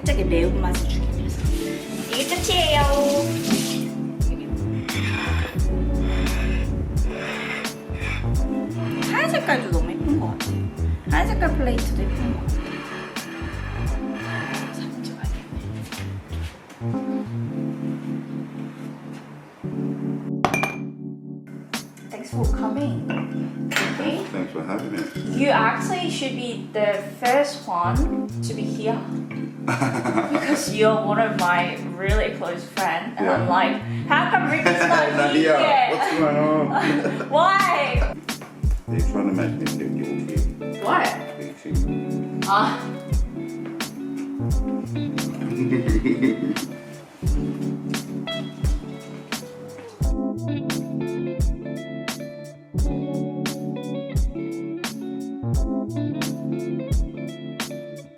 살짝의 매운맛을 주기 위해서. 이게 끝이에요. 하얀 색깔도 너무 예쁜 것 같아. 하얀 색깔 플레이트도 예쁜 것 같아. 사진 찍어야겠네. Thanks for coming. Okay. Thanks for having me. You actually should be the first one to be here. Because you're one of my really close friends, and I'm like, how come Ricky's not here yet? What's going on? Why? They're trying to make me feel guilty. What? Fixing. Ah.